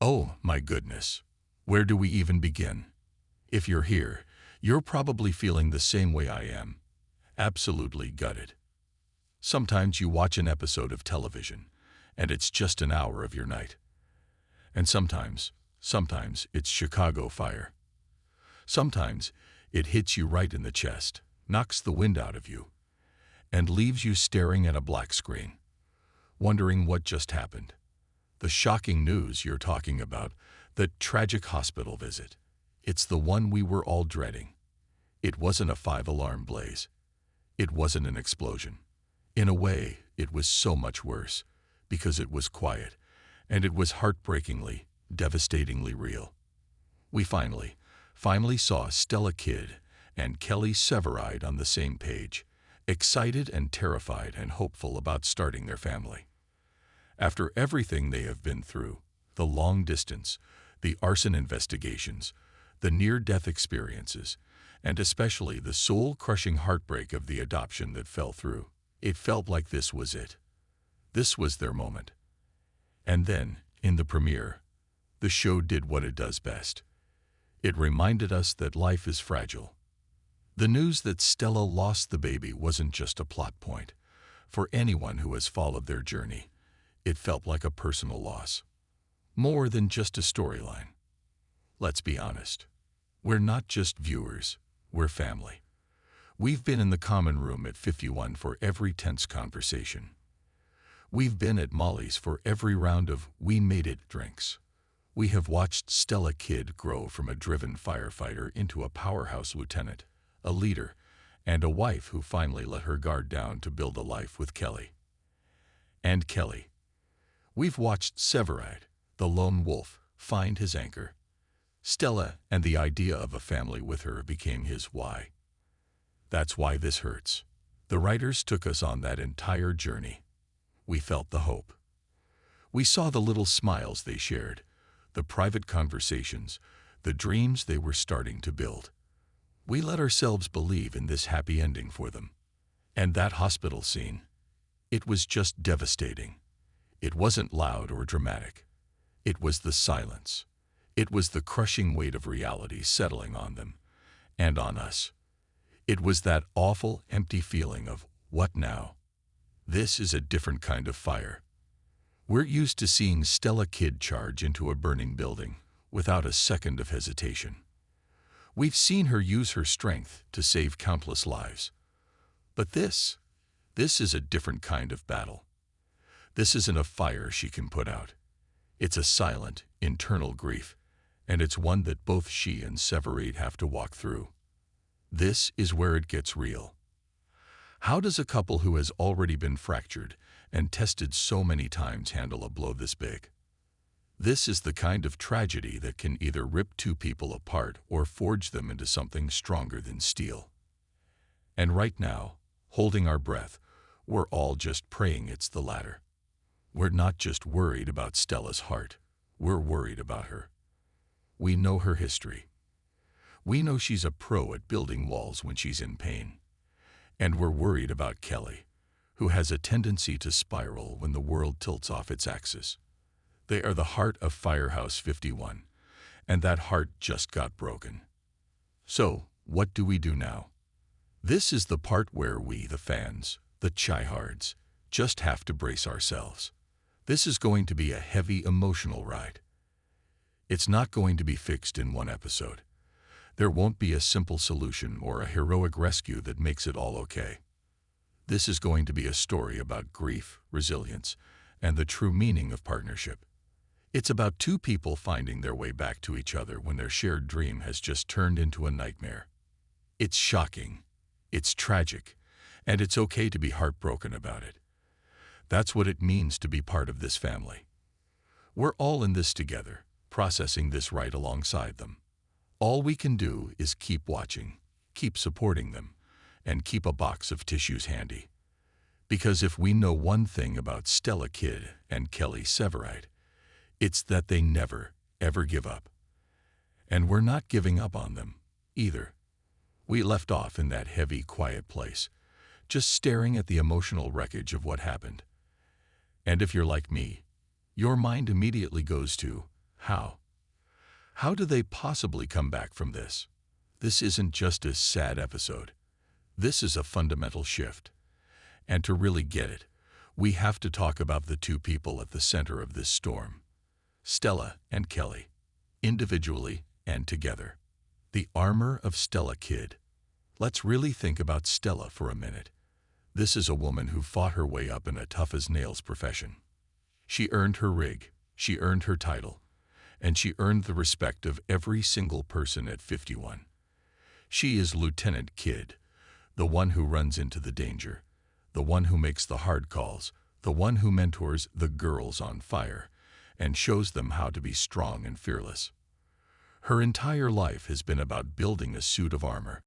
Oh, my goodness. Where do we even begin? If you're here, you're probably feeling the same way I am. Absolutely gutted. Sometimes you watch an episode of television, and it's just an hour of your night. And sometimes it's Chicago fire. Sometimes it hits you right in the chest, knocks the wind out of you, and leaves you staring at a black screen, wondering what just happened. The shocking news you're talking about, the tragic hospital visit. It's the one we were all dreading. It wasn't a five-alarm blaze. It wasn't an explosion. In a way, it was so much worse, because it was quiet, and it was heartbreakingly, devastatingly real. We finally saw Stella Kidd and Kelly Severide on the same page, excited and terrified and hopeful about starting their family. After everything they have been through, the long distance, the arson investigations, the near-death experiences, and especially the soul-crushing heartbreak of the adoption that fell through, it felt like this was it. This was their moment. And then, in the premiere, the show did what it does best. It reminded us that life is fragile. The news that Stella lost the baby wasn't just a plot point. For anyone who has followed their journey, it felt like a personal loss. More than just a storyline. Let's be honest. We're not just viewers, we're family. We've been in the common room at 51 for every tense conversation. We've been at Molly's for every round of "we made it" drinks. We have watched Stella Kidd grow from a driven firefighter into a powerhouse lieutenant, a leader, and a wife who finally let her guard down to build a life with Kelly. And Kelly. We've watched Severide, the lone wolf, find his anchor. Stella and the idea of a family with her became his why. That's why this hurts. The writers took us on that entire journey. We felt the hope. We saw the little smiles they shared, the private conversations, the dreams they were starting to build. We let ourselves believe in this happy ending for them. And that hospital scene, it was just devastating. It wasn't loud or dramatic. It was the silence. It was the crushing weight of reality settling on them, and on us. It was that awful, empty feeling of, what now? This is a different kind of fire. We're used to seeing Stella Kidd charge into a burning building, without a second of hesitation. We've seen her use her strength to save countless lives. But this is a different kind of battle. This isn't a fire she can put out. It's a silent, internal grief, and it's one that both she and Severide have to walk through. This is where it gets real. How does a couple who has already been fractured and tested so many times handle a blow this big? This is the kind of tragedy that can either rip two people apart or forge them into something stronger than steel. And right now, holding our breath, we're all just praying it's the latter. We're not just worried about Stella's heart, we're worried about her. We know her history. We know she's a pro at building walls when she's in pain. And we're worried about Kelly, who has a tendency to spiral when the world tilts off its axis. They are the heart of Firehouse 51, and that heart just got broken. So, what do we do now? This is the part where we, the fans, the chiehards, just have to brace ourselves. This is going to be a heavy emotional ride. It's not going to be fixed in one episode. There won't be a simple solution or a heroic rescue that makes it all okay. This is going to be a story about grief, resilience, and the true meaning of partnership. It's about two people finding their way back to each other when their shared dream has just turned into a nightmare. It's shocking, it's tragic, and it's okay to be heartbroken about it. That's what it means to be part of this family. We're all in this together, processing this right alongside them. All we can do is keep watching, keep supporting them, and keep a box of tissues handy. Because if we know one thing about Stella Kidd and Kelly Severide, it's that they never, ever give up. And we're not giving up on them, either. We left off in that heavy, quiet place, just staring at the emotional wreckage of what happened. And if you're like me, your mind immediately goes to, How? How do they possibly come back from this? This isn't just a sad episode. This is a fundamental shift. And to really get it, we have to talk about the two people at the center of this storm. Stella and Kelly, individually and together. The armor of Stella Kid. Let's really think about Stella for a minute. This is a woman who fought her way up in a tough-as-nails profession. She earned her rig, she earned her title, and she earned the respect of every single person at 51. She is Lieutenant Kid, the one who runs into the danger, the one who makes the hard calls, the one who mentors the girls on fire and shows them how to be strong and fearless. Her entire life has been about building a suit of armor,